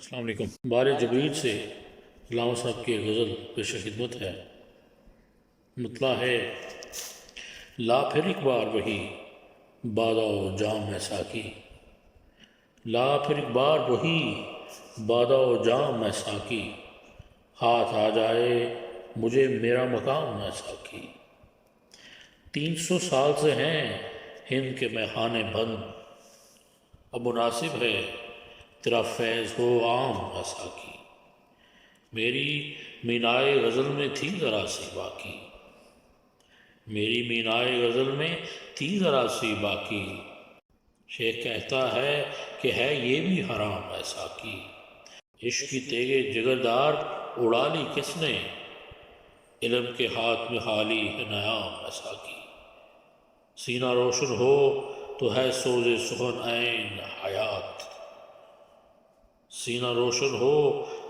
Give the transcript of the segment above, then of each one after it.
السلام علیکم۔ بار جبریل سے علامہ صاحب کی غزل پیش خدمت ہے۔ مطلع ہے: لا پھر ایک بار وہی بادا و جام میں ساکی، لا پھر ایک بار وہی بادا و جام میں ساکی، ہاتھ آ جائے مجھے میرا مقام میں ساکی۔ 300 سال سے ہیں ہند کے میخانے بند، اب مناسب ہے تیرا فیض ہو عام ہے ساکی۔ میری مینائے غزل میں تھی ذرا سی باقی، میری مینائے غزل میں تھی ذرا سی باقی، شیخ کہتا ہے کہ ہے یہ بھی حرام ہے ساکی۔ عشق کی تیغ جگردار اڑا لی کس نے، علم کے ہاتھ میں خالی ہے نیام ہے ساکی۔ سینہ روشن ہو تو ہے سوز سخن عین حیات، سینہ روشن ہو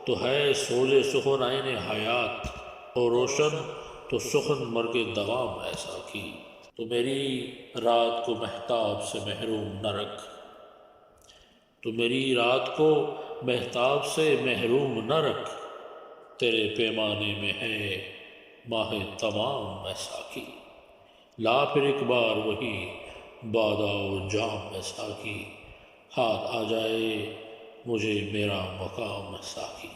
تو ہے سوز سخن عین حیات، اور روشن تو سخن مرگ دوام ہے ساکی۔ تو میری رات کو مہتاب سے محروم نہ رکھ، تو میری رات کو مہتاب سے محروم نہ رکھ، تیرے پیمانے میں ہے ماہ تمام ہے ساکی۔ لا پھر ایک بار وہی بادا و جام ہے ساکی، ہاتھ آ جائے مجھے میرا مقام ہے ساکی۔